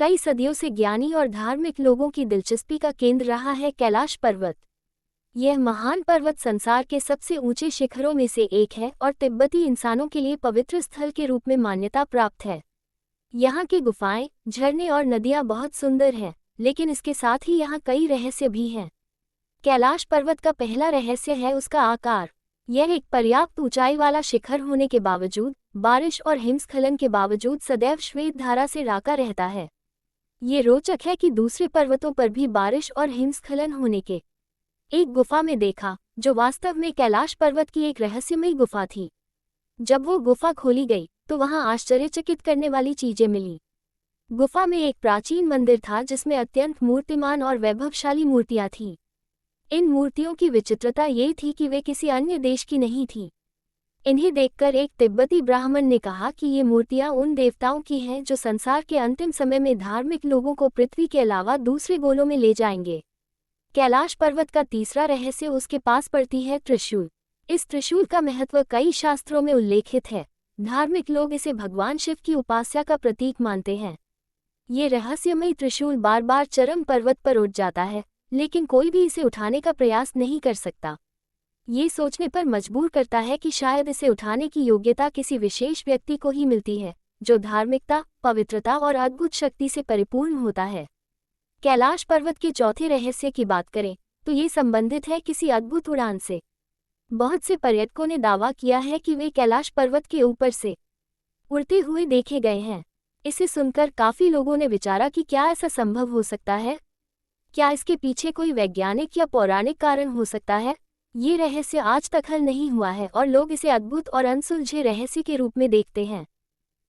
कई सदियों से ज्ञानी और धार्मिक लोगों की दिलचस्पी का केंद्र रहा है कैलाश पर्वत। यह महान पर्वत संसार के सबसे ऊंचे शिखरों में से एक है और तिब्बती इंसानों के लिए पवित्र स्थल के रूप में मान्यता प्राप्त है। यहाँ की गुफाएं, झरने और नदियाँ बहुत सुंदर हैं, लेकिन इसके साथ ही यहाँ कई रहस्य भी हैं। कैलाश पर्वत का पहला रहस्य है उसका आकार। यह एक पर्याप्त ऊंचाई वाला शिखर होने के बावजूद, बारिश और हिमस्खलन के बावजूद सदैव श्वेत धारा से राका रहता है। ये रोचक है कि दूसरे पर्वतों पर भी बारिश और हिमस्खलन होने के एक गुफा में देखा, जो वास्तव में कैलाश पर्वत की एक रहस्यमयी गुफा थी। जब वो गुफा खोली गई तो वहां आश्चर्यचकित करने वाली चीजें मिली। गुफा में एक प्राचीन मंदिर था जिसमें अत्यंत मूर्तिमान और वैभवशाली मूर्तियां थीं। इन मूर्तियों की विचित्रता ये थी कि वे किसी अन्य देश की नहीं थीं। इन्हें देखकर एक तिब्बती ब्राह्मण ने कहा कि ये मूर्तियां उन देवताओं की हैं जो संसार के अंतिम समय में धार्मिक लोगों को पृथ्वी के अलावा दूसरे गोलों में ले जाएंगे। कैलाश पर्वत का तीसरा रहस्य उसके पास पड़ती है त्रिशूल। इस त्रिशूल का महत्व कई शास्त्रों में उल्लेखित है। धार्मिक लोग इसे भगवान शिव की उपासना का प्रतीक मानते हैं। ये रहस्यमयी त्रिशूल बार बार चरम पर्वत पर उठ जाता है, लेकिन कोई भी इसे उठाने का प्रयास नहीं कर सकता। ये सोचने पर मजबूर करता है कि शायद इसे उठाने की योग्यता किसी विशेष व्यक्ति को ही मिलती है, जो धार्मिकता, पवित्रता और अद्भुत शक्ति से परिपूर्ण होता है। कैलाश पर्वत के चौथे रहस्य की बात करें तो ये संबंधित है किसी अद्भुत उड़ान से। बहुत से पर्यटकों ने दावा किया है कि वे कैलाश पर्वत के ऊपर से उड़ते हुए देखे गए हैं। इसे सुनकर काफी लोगों ने विचारा कि क्या ऐसा संभव हो सकता है? क्या इसके पीछे कोई वैज्ञानिक या पौराणिक कारण हो सकता है? ये रहस्य आज तक हल नहीं हुआ है और लोग इसे अद्भुत और अनसुलझे रहस्य के रूप में देखते हैं।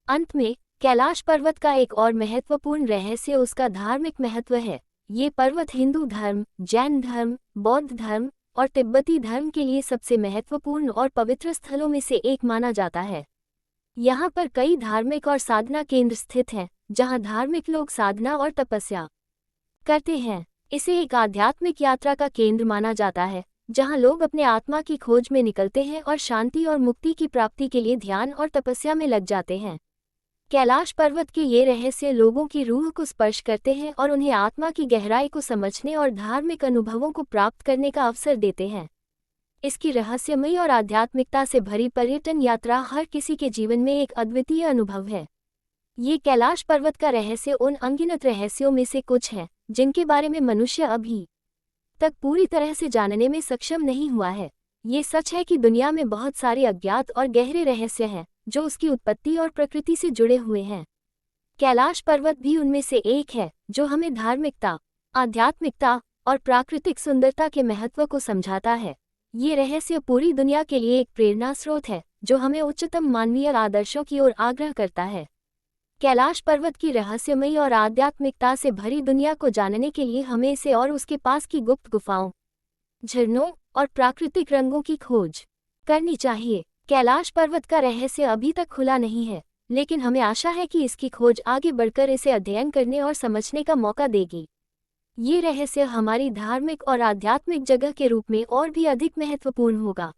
अंत में कैलाश पर्वत का एक और महत्वपूर्ण रहस्य उसका धार्मिक महत्व है। ये पर्वत हिंदू धर्म, जैन धर्म, बौद्ध धर्म और तिब्बती धर्म के लिए सबसे महत्वपूर्ण और पवित्र स्थलों में से एक माना जाता है। यहाँ पर कई धार्मिक और साधना केंद्र स्थित हैं, जहाँ धार्मिक लोग साधना और तपस्या करते हैं। इसे एक आध्यात्मिक यात्रा का केंद्र माना जाता है, जहाँ लोग अपने आत्मा की खोज में निकलते हैं और शांति और मुक्ति की प्राप्ति के लिए ध्यान और तपस्या में लग जाते हैं। कैलाश पर्वत के ये रहस्य लोगों की रूह को स्पर्श करते हैं और उन्हें आत्मा की गहराई को समझने और धार्मिक अनुभवों को प्राप्त करने का अवसर देते हैं। इसकी रहस्यमयी और आध्यात्मिकता से भरी पर्यटन यात्रा हर किसी के जीवन में एक अद्वितीय अनुभव है। ये कैलाश पर्वत का रहस्य उन अनगिनत रहस्यों में से कुछ है जिनके बारे में मनुष्य अभी तक पूरी तरह से जानने में सक्षम नहीं हुआ है। ये सच है कि दुनिया में बहुत सारे अज्ञात और गहरे रहस्य हैं जो उसकी उत्पत्ति और प्रकृति से जुड़े हुए हैं। कैलाश पर्वत भी उनमें से एक है जो हमें धार्मिकता, आध्यात्मिकता और प्राकृतिक सुंदरता के महत्व को समझाता है। ये रहस्य पूरी दुनिया के लिए एक प्रेरणा स्रोत है जो हमें उच्चतम मानवीय आदर्शों की ओर आग्रह करता है। कैलाश पर्वत की रहस्यमयी और आध्यात्मिकता से भरी दुनिया को जानने के लिए हमें इसे और उसके पास की गुप्त गुफाओं, झरनों और प्राकृतिक रंगों की खोज करनी चाहिए। कैलाश पर्वत का रहस्य अभी तक खुला नहीं है, लेकिन हमें आशा है कि इसकी खोज आगे बढ़कर इसे अध्ययन करने और समझने का मौका देगी। ये रहस्य हमारी धार्मिक और आध्यात्मिक जगह के रूप में और भी अधिक महत्वपूर्ण होगा।